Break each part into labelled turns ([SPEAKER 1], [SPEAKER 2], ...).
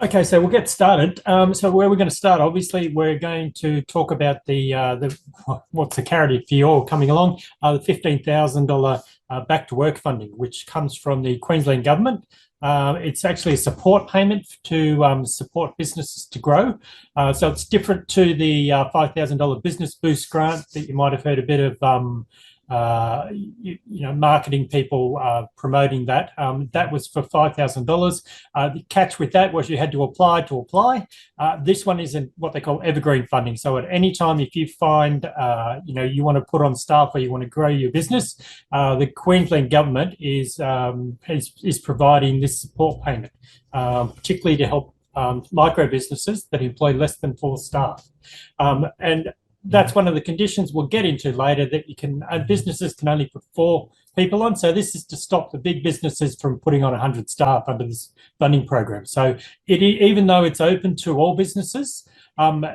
[SPEAKER 1] Okay, so we'll get started. So where we're going to start, obviously, we're going to talk about the what's the carrot for you all coming along, the $15,000 back to work funding, which comes from the Queensland government. It's actually a support payment to support businesses to grow. So it's different to the $5,000 business boost grant that you might have heard a bit of marketing people promoting that. That was for $5,000. The catch with that was you had to apply to apply. This one is in what they call evergreen funding. So at any time, if you find, you want to put on staff or you want to grow your business, the Queensland government is providing this support payment, particularly to help micro businesses that employ less than 4 staff. And that's one of the conditions we'll get into later, that you can businesses can only put 4 people on. So this is to stop the big businesses from putting on 100 staff under this funding program. So even though it's open to all businesses,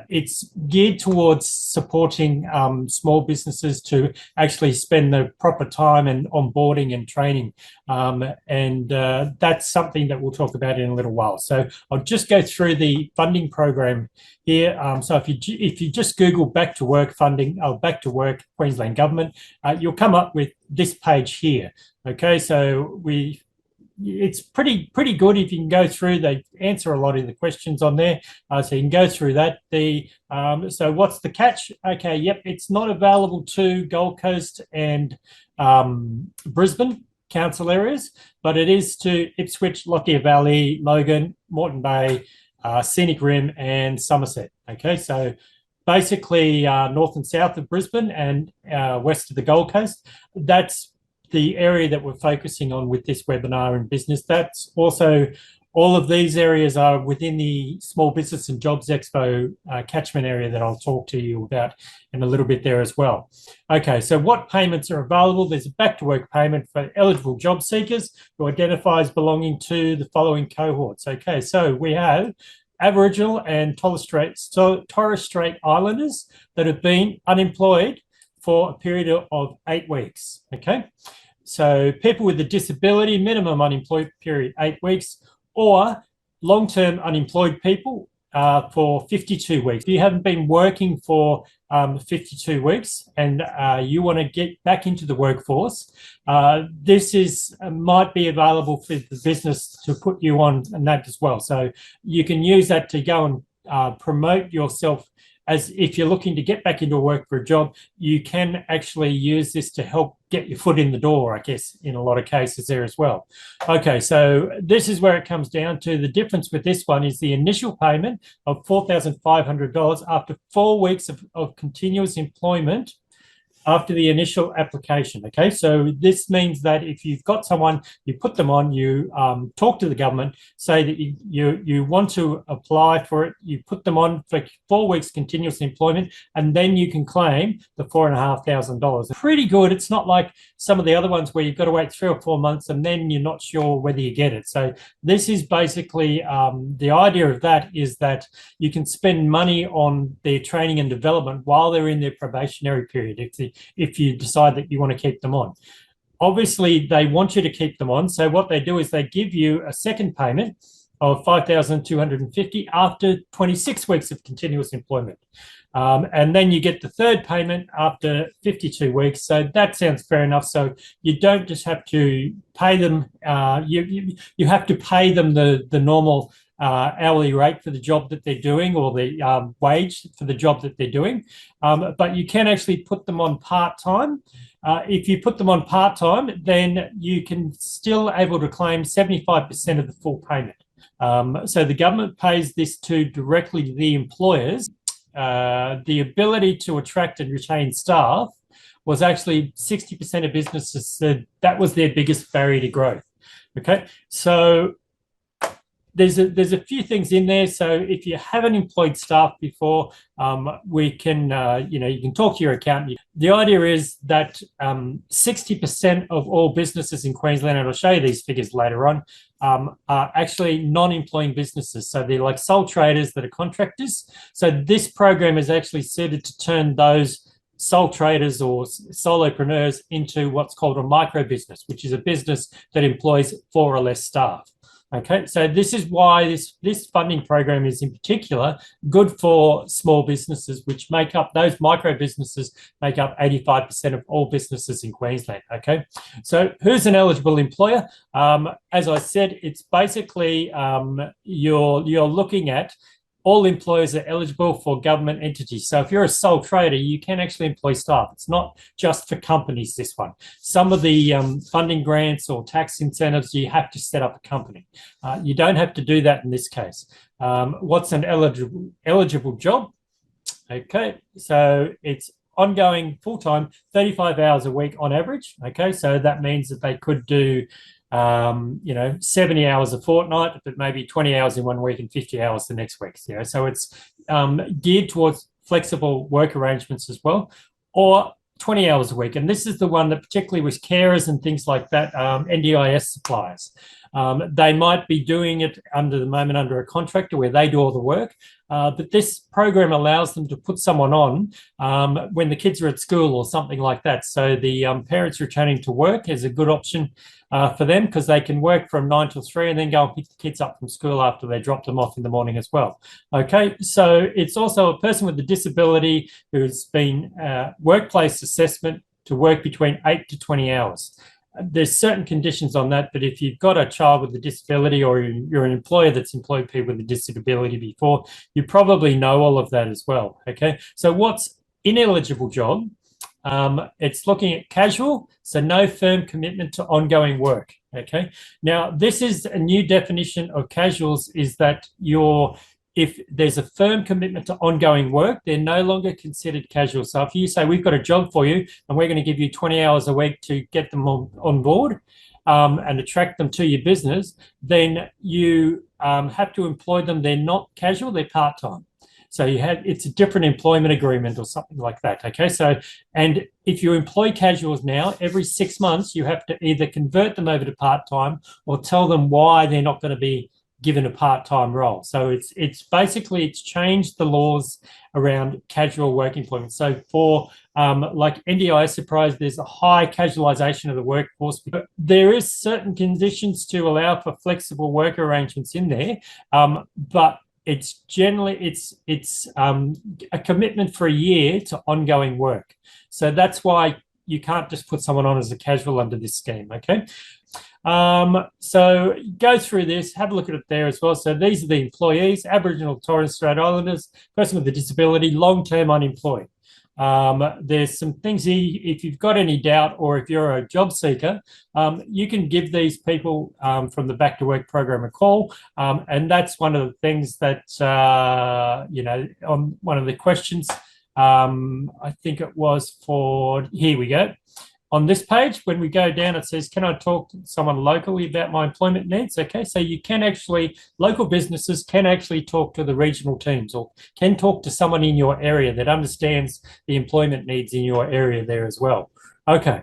[SPEAKER 1] it's geared towards supporting small businesses to actually spend the proper time and onboarding and training. That's something that we'll talk about in a little while. So I'll just go through the funding program here. So if you just Google back to work funding, or back to work Queensland government, you'll come up with this page here. Okay, so it's pretty good if you can go through. They answer a lot of the questions on there, so you can go through that. So what's the catch? Okay, yep, it's not available to Gold Coast and Brisbane council areas, but it is to Ipswich, Lockyer Valley, Logan, Moreton Bay, Scenic Rim, and Somerset. Okay, so basically north and south of Brisbane and west of the Gold Coast. That's the area that we're focusing on with this webinar in business. That's also, all of these areas are within the Small Business and Jobs Expo catchment area that I'll talk to you about in a little bit there as well. Okay, so what payments are available? There's a back to work payment for eligible job seekers who identify as belonging to the following cohorts. Okay, so we have Aboriginal and Torres Strait Islanders that have been unemployed for a period of 8 weeks. Okay, so people with a disability, minimum unemployed period 8 weeks, or long-term unemployed people for 52 weeks. If you haven't been working for 52 weeks and you want to get back into the workforce, this might be available for the business to put you on and that as well. So you can use that to go and promote yourself. As if you're looking to get back into work for a job, you can actually use this to help get your foot in the door, I guess, in a lot of cases there as well. Okay, so this is where it comes down to. The difference with this one is the initial payment of $4,500 after 4 weeks of continuous employment after the initial application. Okay, so this means that if you've got someone, you put them on, you talk to the government, say that you want to apply for it, you put them on for 4 weeks continuous employment, and then you can claim the $4,500. Pretty good. It's not like some of the other ones where you've got to wait 3 or 4 months and then you're not sure whether you get it. So this is basically the idea of that is that you can spend money on their training and development while they're in their probationary period if you decide that you want to keep them on. Obviously, they want you to keep them on. So what they do is they give you a second payment of $5,250 after 26 weeks of continuous employment. And then you get the third payment after 52 weeks. So that sounds fair enough. So you don't just have to pay them, you have to pay them the normal hourly rate for the job that they're doing, or the wage for the job that they're doing. But you can actually put them on part-time. If you put them on part-time, then you can still able to claim 75% of the full payment. So the government pays this directly to the employers. The ability to attract and retain staff was actually 60% of businesses said that was their biggest barrier to growth. Okay, so there's a few things in there. So if you haven't employed staff before, we can, you can talk to your accountant. The idea is that 60% of all businesses in Queensland, and I'll show you these figures later on, are actually non-employing businesses. So they're like sole traders that are contractors. So this program is actually suited to turn those sole traders or solopreneurs into what's called a micro business, which is a business that employs 4 or less staff. Okay, so this is why this funding program is in particular good for small businesses, which make up, those micro businesses make up 85% of all businesses in Queensland. Okay, so who's an eligible employer? As I said, it's basically you're looking at all employers are eligible for government entities. So if you're a sole trader, you can actually employ staff. It's not just for companies, this one. Some of the funding grants or tax incentives, you have to set up a company. You don't have to do that in this case. What's an eligible job? Okay, so it's ongoing full-time, 35 hours a week on average. Okay, so that means that they could do 70 hours a fortnight, but maybe 20 hours in one week and 50 hours the next week. So it's geared towards flexible work arrangements as well, or 20 hours a week. And this is the one that particularly with carers and things like that, NDIS suppliers. They might be doing it under a contractor where they do all the work. But this program allows them to put someone on when the kids are at school or something like that. So the parents returning to work is a good option for them, because they can work from 9 till 3 and then go and pick the kids up from school after they drop them off in the morning as well. Okay, so it's also a person with a disability who's been workplace assessment to work between 8 to 20 hours. There's certain conditions on that, but if you've got a child with a disability or you're an employer that's employed people with a disability before, you probably know all of that as well. Okay, so what's ineligible job? It's looking at casual, so no firm commitment to ongoing work. Okay, now this is a new definition of casuals, is that if there's a firm commitment to ongoing work, they're no longer considered casual. So if you say, we've got a job for you and we're going to give you 20 hours a week to get them on board and attract them to your business, then you have to employ them. They're not casual, they're part-time. So it's a different employment agreement or something like that. Okay, so, and if you employ casuals now, every 6 months, you have to either convert them over to part-time or tell them why they're not going to be given a part-time role. So it's basically changed the laws around casual work employment. So for like NDIS surprise, there's a high casualisation of the workforce. But there is certain conditions to allow for flexible work arrangements in there, but it's generally a commitment for a year to ongoing work. So that's why you can't just put someone on as a casual under this scheme. Okay. So go through this, have a look at it there as well. So these are the employees: Aboriginal, Torres Strait Islanders, person with a disability, long-term unemployed. There's some things here, if you've got any doubt or if you're a job seeker, you can give these people from the Back to Work program a call. And that's one of the things that, on one of the questions, I think it was for, here we go. On this page, when we go down, it says, can I talk to someone locally about my employment needs? Okay, so you can actually, local businesses can actually talk to the regional teams or can talk to someone in your area that understands the employment needs in your area there as well. Okay,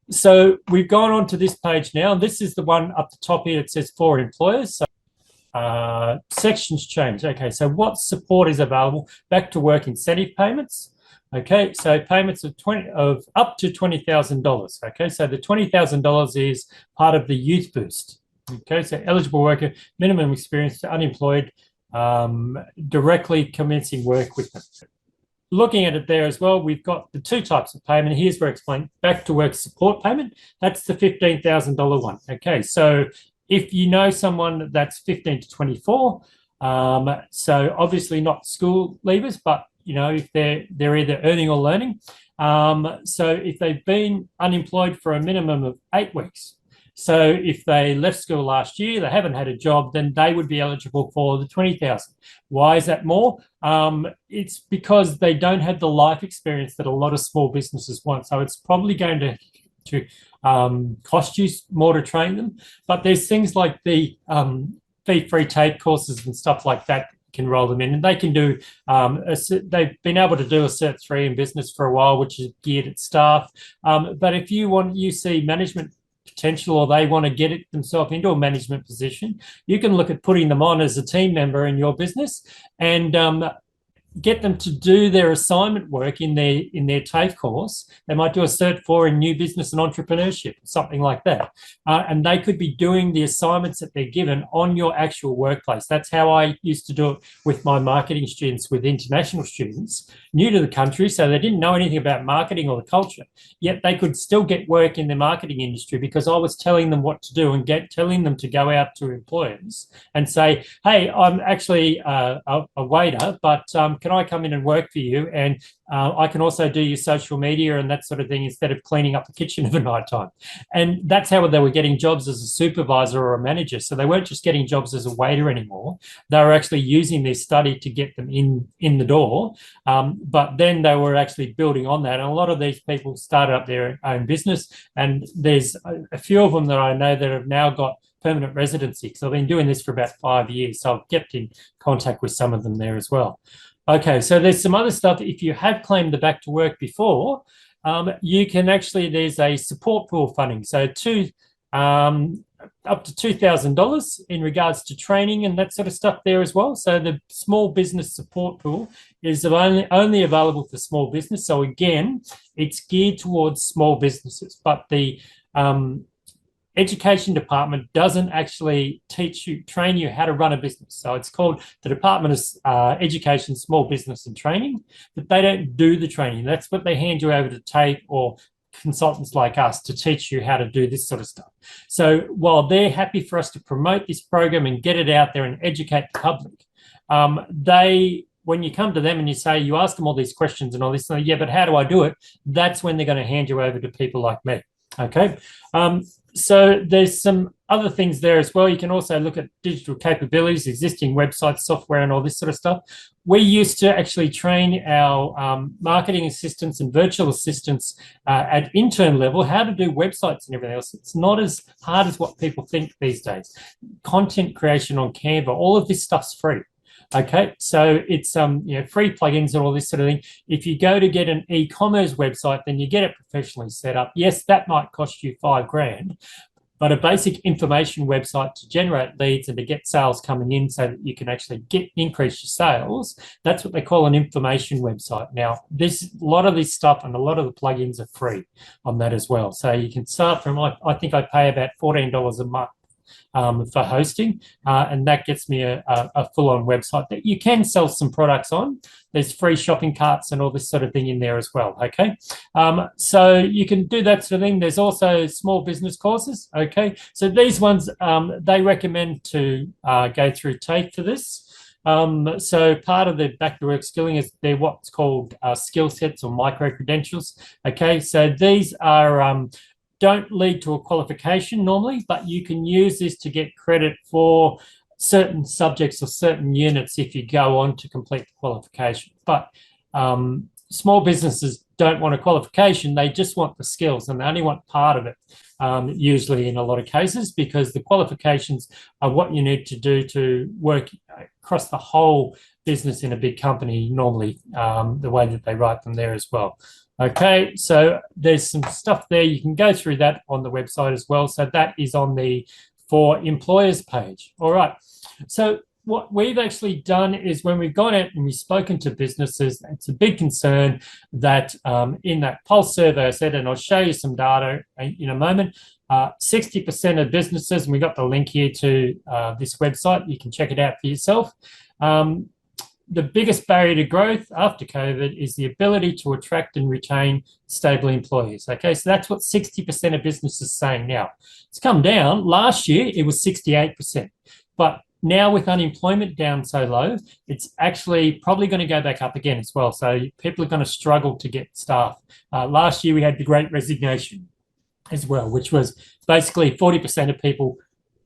[SPEAKER 1] so we've gone on to this page now. This is the one up the top here. It says for employers. So sections change. Okay, so what support is available? Back to work incentive payments. Okay, so payments of up to $20,000. Okay, so the $20,000 is part of the Youth Boost. Okay, so eligible worker, minimum experience to unemployed, directly commencing work with them. Looking at it there as well, we've got the two types of payment. Here's where I explain back to work support payment. That's the $15,000 one. Okay, so if you know someone that's 15 to 24, so obviously not school leavers, but if they're either earning or learning. So if they've been unemployed for a minimum of 8 weeks, so if they left school last year, they haven't had a job, then they would be eligible for the $20,000. Why is that more? It's because they don't have the life experience that a lot of small businesses want. So it's probably going to cost you more to train them. But there's things like the fee-free tape courses and stuff like that can roll them in, and they can do they've been able to do a Cert 3 in business for a while, which is geared at staff, but if you see management potential or they want to get it themselves into a management position, you can look at putting them on as a team member in your business, and get them to do their assignment work in their TAFE course. They might do a Cert 4 in New Business and Entrepreneurship, something like that. And they could be doing the assignments that they're given on your actual workplace. That's how I used to do it with my marketing students, with international students, new to the country, so they didn't know anything about marketing or the culture, yet they could still get work in the marketing industry because I was telling them what to do and telling them to go out to employers and say, hey, I'm actually a waiter, but can I come in and work for you? And I can also do your social media and that sort of thing instead of cleaning up the kitchen of a night time. And that's how they were getting jobs as a supervisor or a manager. So they weren't just getting jobs as a waiter anymore. They were actually using their study to get them in the door. But then they were actually building on that. And a lot of these people started up their own business. And there's a few of them that I know that have now got permanent residency. So I've been doing this for about 5 years. So I've kept in contact with some of them there as well. Okay, so there's some other stuff. If you have claimed the back to work before, you can actually, there's a support pool funding. So up to $2,000 in regards to training and that sort of stuff there as well. So the small business support pool is only available for small business. So again, it's geared towards small businesses, but the Education Department doesn't actually train you how to run a business. So it's called the Department of Education, Small Business and Training, but they don't do the training. That's what they hand you over to TAFE or consultants like us to teach you how to do this sort of stuff. So while they're happy for us to promote this program and get it out there and educate the public, when you come to them and you ask them all these questions and all this, yeah, but how do I do it? That's when they're going to hand you over to people like me. Okay. So there's some other things there as well. You can also look at digital capabilities, existing websites, software, and all this sort of stuff. We used to actually train our marketing assistants and virtual assistants at intern level how to do websites and everything else. It's not as hard as what people think these days. Content creation on Canva, all of this stuff's free. Okay, so it's free plugins and all this sort of thing. If you go to get an e-commerce website, then you get it professionally set up. Yes, that might cost you $5,000, but a basic information website to generate leads and to get sales coming in so that you can actually increase your sales, that's what they call an information website. Now, a lot of this stuff and a lot of the plugins are free on that as well. So you can start from, I think I pay about $14 a month for hosting, and that gets me a full-on website that you can sell some products on. There's free shopping carts and all this sort of thing in there as well. Okay, so you can do that sort of thing. There's also small business courses. Okay, so these ones they recommend to go through TAFE for this. So part of the back to work skilling is they're what's called skill sets or micro credentials. Okay, so these are don't lead to a qualification normally, but you can use this to get credit for certain subjects or certain units if you go on to complete the qualification. But small businesses don't want a qualification, they just want the skills, and they only want part of it, usually in a lot of cases, because the qualifications are what you need to do to work across the whole business in a big company, normally the way that they write them there as well. Okay, so there's some stuff there. You can go through that on the website as well. So that is on the For Employers page. All right. So what we've actually done is when we've gone out and we've spoken to businesses, it's a big concern that in that Pulse survey I said, and I'll show you some data in a moment, 60% of businesses, and we got the link here to this website, you can check it out for yourself. The biggest barrier to growth after COVID is the ability to attract and retain stable employees. Okay, so that's what 60% of businesses are saying now. It's come down. Last year, it was 68%. But now with unemployment down so low, it's actually probably going to go back up again as well. So people are going to struggle to get staff. Last year, we had the Great Resignation as well, which was basically 40% of people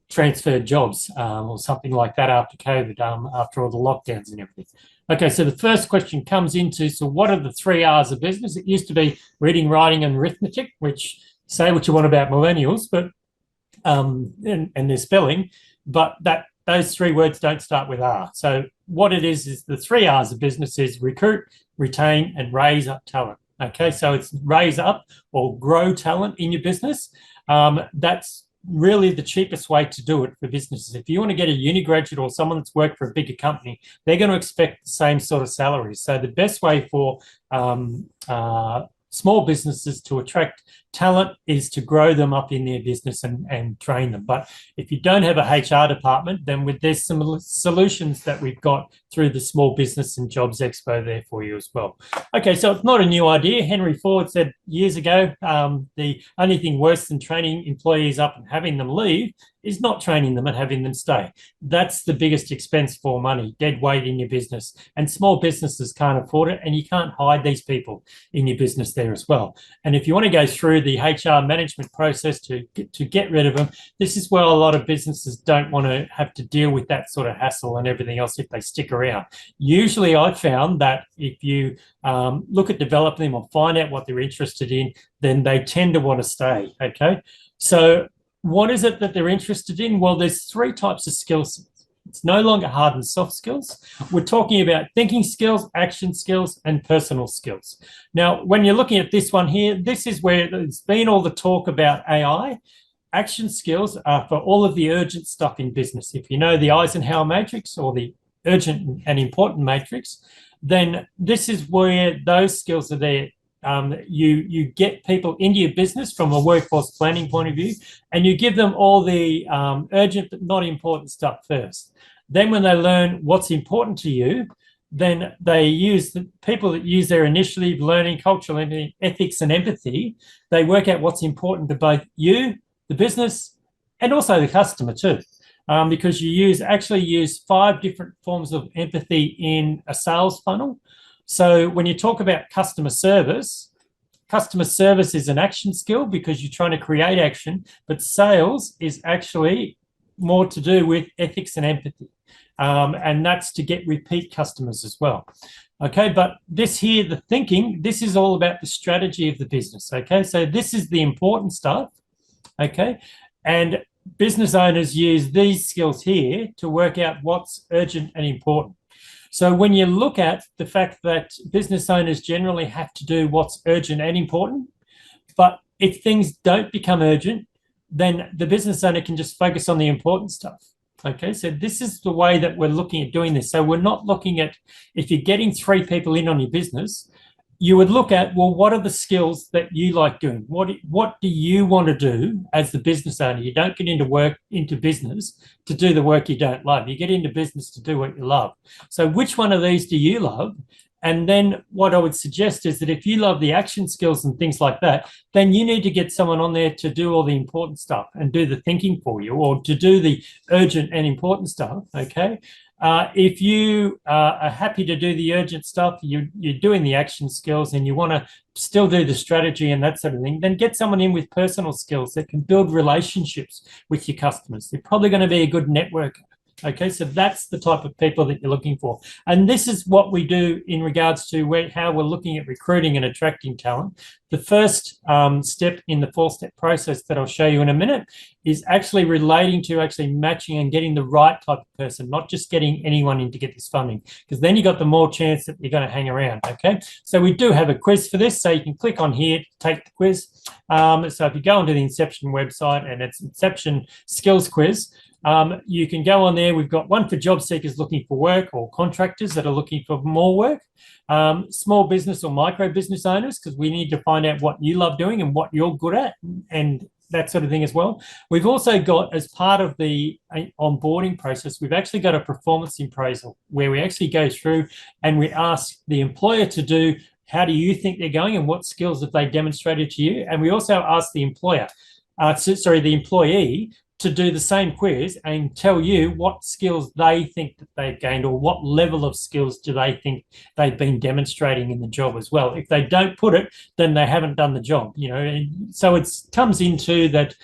[SPEAKER 1] transferred jobs or something like that after COVID, after all the lockdowns and everything. Okay, so the first question comes into, so what are the 3 R's of business? It used to be reading, writing, and arithmetic, which say what you want about millennials, but and their spelling, but those 3 words don't start with R. So what it is the 3 R's of business is recruit, retain, and raise up talent. Okay, so it's raise up or grow talent in your business. That's really the cheapest way to do it for businesses. If you want to get a uni graduate or someone that's worked for a bigger company, they're going to expect the same sort of salaries. So the best way for small businesses to attract talent is to grow them up in their business and train them. But if you don't have a HR department, then there's some solutions that we've got through the Small Business and Jobs Expo there for you as well. Okay, so it's not a new idea. Henry Ford said years ago, the only thing worse than training employees up and having them leave is not training them and having them stay. That's the biggest expense for money, dead weight in your business. And small businesses can't afford it, and you can't hide these people in your business there as well. And if you want to go through the HR management process to get rid of them, this is where a lot of businesses don't want to have to deal with that sort of hassle and everything else if they stick around. Usually I've found that if you look at developing them or find out what they're interested in, then they tend to want to stay, okay? So what is it that they're interested in? Well, there's three types of skills. It's no longer hard and soft skills. We're talking about thinking skills, action skills, and personal skills. Now, when you're looking at this one here, this is where there's been all the talk about AI. Action skills are for all of the urgent stuff in business. If you know the Eisenhower matrix or the urgent and important matrix, then this is where those skills are there. You get people into your business from a workforce planning point of view, and you give them all the urgent but not important stuff first. Then when they learn what's important to you, then they use the people that use their initiative, learning, cultural ethics, and empathy. They work out what's important to both you, the business, and also the customer too. Because you actually use 5 different forms of empathy in a sales funnel. So when you talk about customer service is an action skill because you're trying to create action, but sales is actually more to do with ethics and empathy. And that's to get repeat customers as well. Okay, but this here, the thinking, this is all about the strategy of the business. Okay, so this is the important stuff. Okay, and business owners use these skills here to work out what's urgent and important. So when you look at the fact that business owners generally have to do what's urgent and important, but if things don't become urgent, then the business owner can just focus on the important stuff. Okay, so this is the way that we're looking at doing this. So we're not looking at, if you're getting 3 people in on your business, you would look at, well, what are the skills that you like doing? What do you want to do as the business owner? You don't get into business to do the work you don't love. You get into business to do what you love. So which one of these do you love? And then what I would suggest is that if you love the action skills and things like that, then you need to get someone on there to do all the important stuff and do the thinking for you, or to do the urgent and important stuff, okay? If you are happy to do the urgent stuff, you're doing the action skills, and you want to still do the strategy and that sort of thing, then get someone in with personal skills that can build relationships with your customers. They're probably going to be a good networker. Okay, so that's the type of people that you're looking for. And this is what we do in regards to how we're looking at recruiting and attracting talent. The first step in the 4-step process that I'll show you in a minute is actually relating to actually matching and getting the right type of person, not just getting anyone in to get this funding, because then you've got the more chance that you're going to hang around, okay? So we do have a quiz for this, so you can click on here to take the quiz. So if you go onto the Inception website, and it's Inception Skills Quiz, you can go on there. We've got one for job seekers looking for work, or contractors that are looking for more work, small business or micro business owners, because we need to find out what you love doing and what you're good at, and that sort of thing as well. We've also got, as part of the onboarding process, we've actually got a performance appraisal where we actually go through and we ask the employer to do, how do you think they're going and what skills have they demonstrated to you? And we also ask the the employee to do the same quiz and tell you what skills they think that they've gained, or what level of skills do they think they've been demonstrating in the job as well. If they don't put it, then they haven't done the job, you know. And so it comes into that,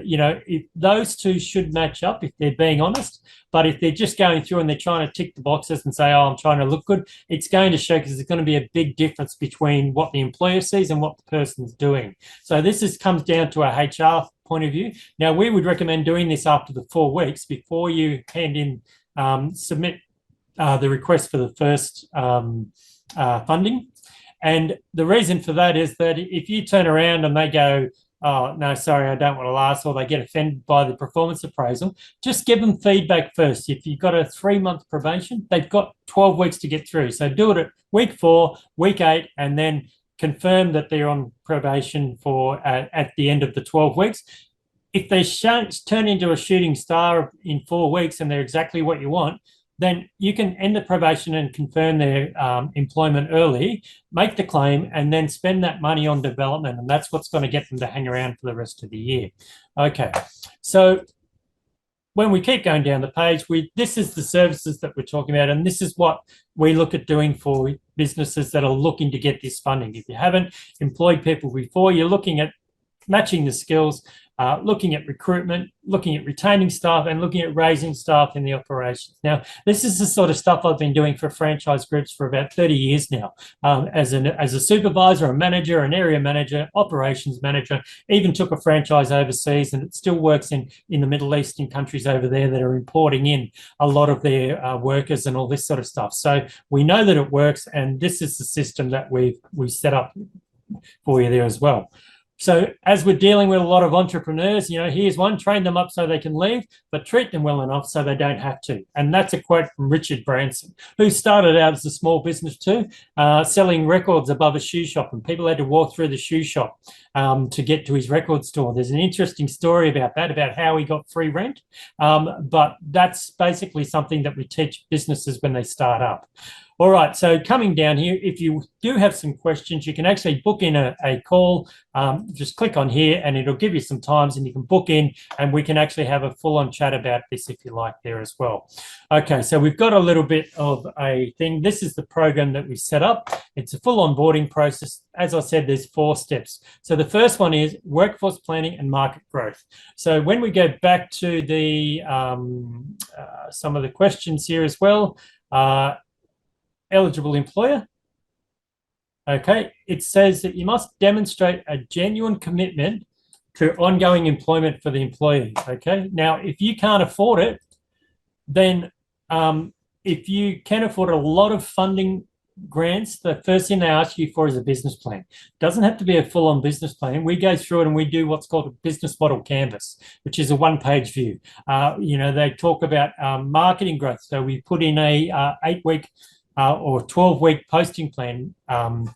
[SPEAKER 1] you know, if those two should match up if they're being honest. But if they're just going through and they're trying to tick the boxes and say, oh, I'm trying to look good, it's going to show, because there's going to be a big difference between what the employer sees and what the person's doing. So this comes down to a HR point of view. Now, we would recommend doing this after the 4 weeks before you hand in, submit the request for the first funding. And the reason for that is that if you turn around and they go, oh, no, sorry, I don't want to last, or they get offended by the performance appraisal, just give them feedback first. If you've got a 3-month probation, they've got 12 weeks to get through. So do it at week 4, week 8, and then confirm that they're on probation for at the end of the 12 weeks. If they turn into a shooting star in 4 weeks and they're exactly what you want, then you can end the probation and confirm their employment early, make the claim, and then spend that money on development. And that's what's going to get them to hang around for the rest of the year. Okay, so when we keep going down the page, this is the services that we're talking about, and this is what we look at doing for businesses that are looking to get this funding. If you haven't employed people before, you're looking at matching the skills, looking at recruitment, looking at retaining staff, and looking at raising staff in the operations. Now, this is the sort of stuff I've been doing for franchise groups for about 30 years now, as a supervisor, a manager, an area manager, operations manager, even took a franchise overseas, and it still works in the Middle Eastern countries over there that are importing in a lot of their workers and all this sort of stuff. So we know that it works, and this is the system that we've set up for you there as well. So as we're dealing with a lot of entrepreneurs, here's one: train them up so they can leave, but treat them well enough so they don't have to. And that's a quote from Richard Branson, who started out as a small business too, selling records above a shoe shop, and people had to walk through the shoe shop to get to his record store. There's an interesting story about that, about how he got free rent. But that's basically something that we teach businesses when they start up. All right, so coming down here, if you do have some questions, you can actually book in a call. Just click on here and it'll give you some times, and you can book in, and we can actually have a full-on chat about this if you like there as well. Okay, so we've got a little bit of a thing. This is the program that we set up. It's a full onboarding process. As I said, there's 4 steps. So the first one is workforce planning and market growth. So when we go back to the some of the questions here as well, eligible employer. Okay, it says that you must demonstrate a genuine commitment to ongoing employment for the employee. Okay, now if you can't afford it, then if you can afford a lot of funding grants, the first thing they ask you for is a business plan. It doesn't have to be a full-on business plan. We go through it and we do what's called a business model canvas, which is a 1-page view. They talk about marketing growth. So we put in a 8-week or 12-week posting plan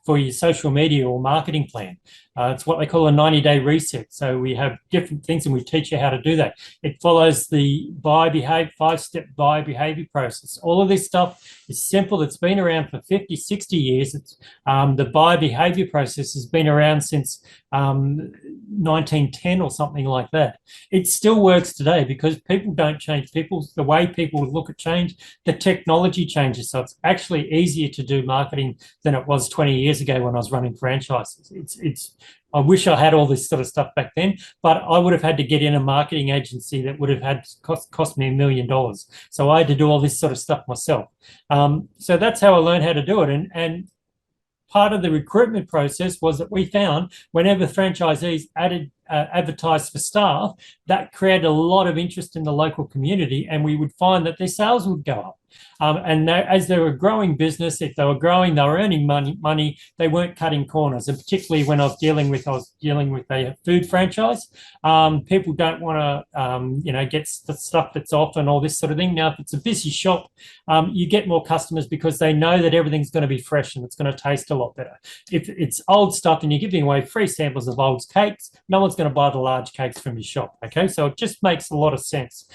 [SPEAKER 1] for your social media or marketing plan. It's what they call a 90-day reset. So we have different things and we teach you how to do that. It follows the 5-step buyer behavior process. All of this stuff is simple. It's been around for 50, 60 years. It's, the buyer behavior process has been around since 1910 or something like that. It still works today because people don't change. The way people look at change, the technology changes. So it's actually easier to do marketing than it was 20 years ago when I was running franchises. I wish I had all this sort of stuff back then, but I would have had to get in a marketing agency that would have had cost me $1 million. So I had to do all this sort of stuff myself. So that's how I learned how to do it. And part of the recruitment process was that we found whenever franchisees advertised for staff, that created a lot of interest in the local community, and we would find that their sales would go up. And as they were a growing business, if they were growing, they were earning money, they weren't cutting corners. And particularly when I was dealing with a food franchise, people don't want to, get the stuff that's off and all this sort of thing. Now, if it's a busy shop, you get more customers because they know that everything's going to be fresh and it's going to taste a lot better. If it's old stuff and you're giving away free samples of old cakes, no one's going to buy the large cakes from your shop. Okay, so it just makes a lot of sense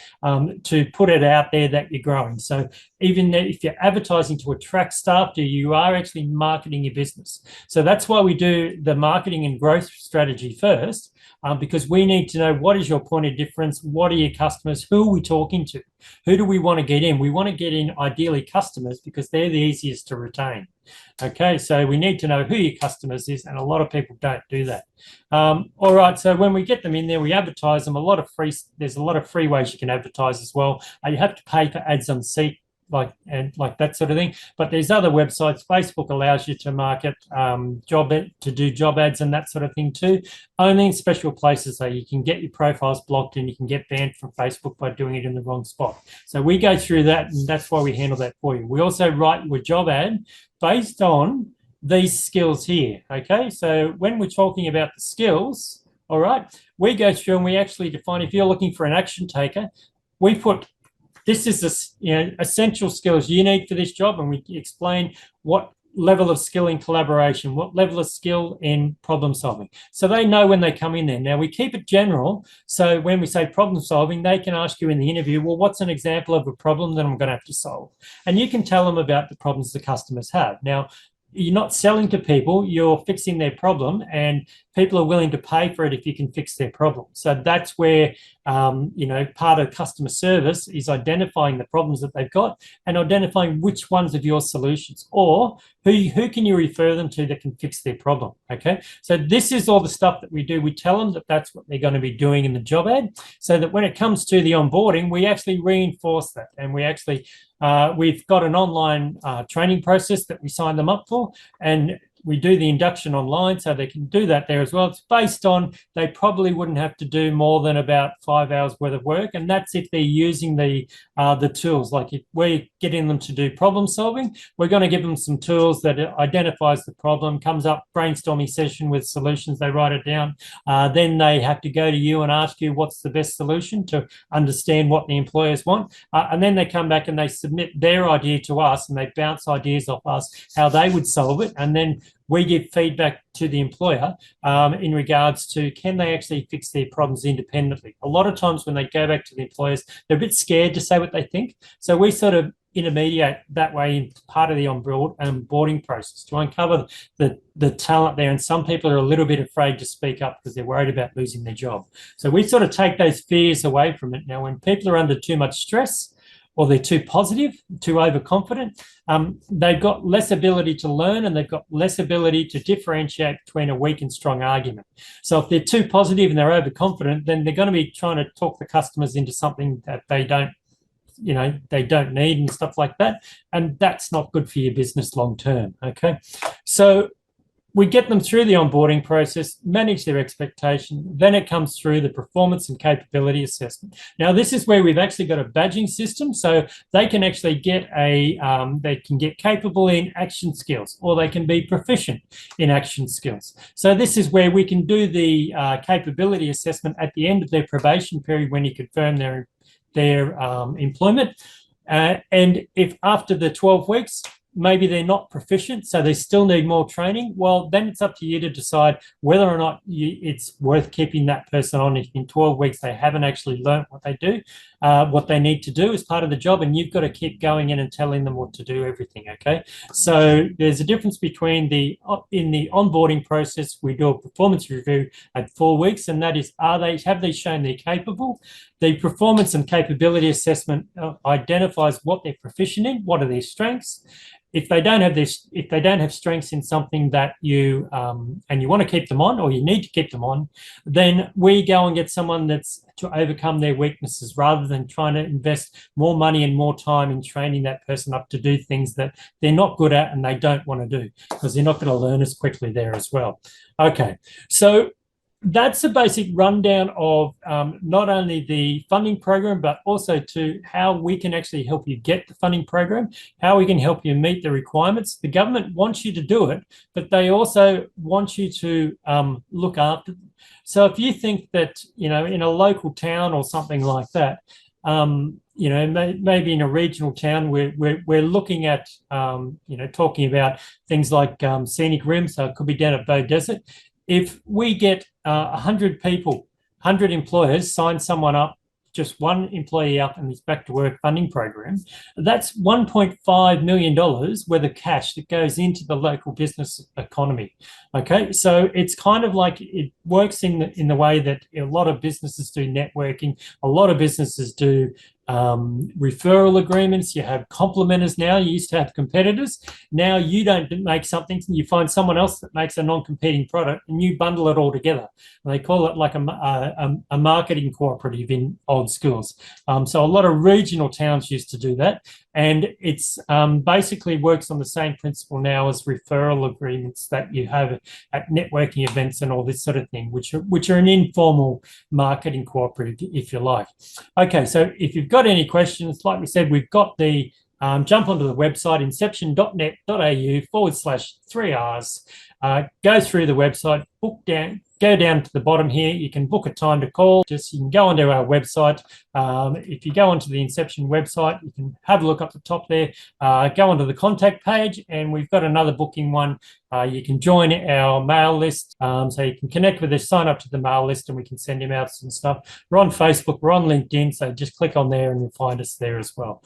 [SPEAKER 1] to put it out there that you're growing. So even if you're advertising to attract staff, you are actually marketing your business. So that's why we do the marketing and growth strategy first, because we need to know what is your point of difference, what are your customers, who are we talking to, who do we want to get in? We want to get in ideally customers because they're the easiest to retain. Okay, so we need to know who your customers is, and a lot of people don't do that. All right, so when we get them in there, we advertise them. There's a lot of free ways you can advertise as well. You have to pay for ads on Seek, like that sort of thing. But there's other websites. Facebook allows you to market to do job ads and that sort of thing too. Only in special places, so you can get your profiles blocked and you can get banned from Facebook by doing it in the wrong spot. So we go through that, and that's why we handle that for you. We also write you a job ad based on these skills here. Okay, so when we're talking about the skills, All right. We go through and we actually define, if you're looking for an action taker, we put this is essential skills you need for this job, and we explain what level of skill in collaboration, what level of skill in problem solving. So they know when they come in there. Now we keep it general. So when we say problem solving, they can ask you in the interview, well, what's an example of a problem that I'm going to have to solve? And you can tell them about the problems the customers have. Now, you're not selling to people, you're fixing their problem, and people are willing to pay for it if you can fix their problem. So that's where, part of customer service is identifying the problems that they've got and identifying which ones of your solutions, or who can you refer them to that can fix their problem, okay? So this is all the stuff that we do. We tell them that that's what they're going to be doing in the job ad, so that when it comes to the onboarding, we actually reinforce that, and we've got an online training process that we sign them up for, and we do the induction online, so they can do that there as well. It's based on they probably wouldn't have to do more than about 5 hours worth of work, and that's if they're using the tools. Like if we're getting them to do problem solving, we're going to give them some tools that identifies the problem, comes up brainstorming session with solutions. They write it down. Then they have to go to you and ask you what's the best solution to understand what the employers want, and then they come back and they submit their idea to us, and they bounce ideas off us how they would solve it, and then we give feedback to the employer in regards to can they actually fix their problems independently. A lot of times when they go back to the employers, they're a bit scared to say what they think. So we sort of intermediate that way in part of the onboarding process to uncover the talent there. And some people are a little bit afraid to speak up because they're worried about losing their job. So we sort of take those fears away from it. Now, when people are under too much stress, or they're too positive, too overconfident, they've got less ability to learn, and they've got less ability to differentiate between a weak and strong argument. So if they're too positive and they're overconfident, then they're going to be trying to talk the customers into something that they don't need and stuff like that. And that's not good for your business long term, okay? So we get them through the onboarding process, manage their expectation. Then it comes through the performance and capability assessment. Now, this is where we've actually got a badging system, so they can actually get they can get capable in action skills, or they can be proficient in action skills. So this is where we can do the capability assessment at the end of their probation period when you confirm their employment. And if after the 12 weeks, maybe they're not proficient, so they still need more training, well, then it's up to you to decide whether or not it's worth keeping that person on if in 12 weeks they haven't actually learned what they need to do as part of the job, and you've got to keep going in and telling them what to do, everything, okay? So there's a difference between in the onboarding process, we do a performance review at 4 weeks, and that is, have they shown they're capable? The performance and capability assessment identifies what they're proficient in, what are their strengths. If they don't have strengths in something that you and you want to keep them on, or you need to keep them on, then we go and get someone that's to overcome their weaknesses, rather than trying to invest more money and more time in training that person up to do things that they're not good at and they don't want to do, because they're not going to learn as quickly there as well. Okay, so that's a basic rundown of not only the funding program, but also to how we can actually help you get the funding program, how we can help you meet the requirements. The government wants you to do it, but they also want you to look after them. So if you think that, in a local town or something like that, maybe in a regional town, we're looking at, talking about things like scenic rim, so it could be down at Beaudesert. If we get 100 people, 100 employers sign someone up, just one employee up in this back to work funding program, that's $1.5 million worth of cash that goes into the local business economy. Okay, so it's kind of like it works in the way that a lot of businesses do networking, a lot of businesses do referral agreements. You have complementers now. You used to have competitors. Now you don't make something, you find someone else that makes a non-competing product, and you bundle it all together. And they call it like a marketing cooperative in old schools. So a lot of regional towns used to do that, and it's basically works on the same principle now as referral agreements that you have at networking events and all this sort of thing, which are an informal marketing cooperative, if you like. Okay, so if you've got any questions, like we said, we've got the jump onto the website, inception.net.au/3Rs. Go through the website, book down, go down to the bottom here. You can book a time to call. Just you can go onto our website. If you go onto the Inception website, you can have a look up the top there. Go onto the contact page, and we've got another booking one. You can join our mail list, so you can connect with us, sign up to the mail list, and we can send him out some stuff. We're on Facebook, we're on LinkedIn, so just click on there and you'll find us there as well.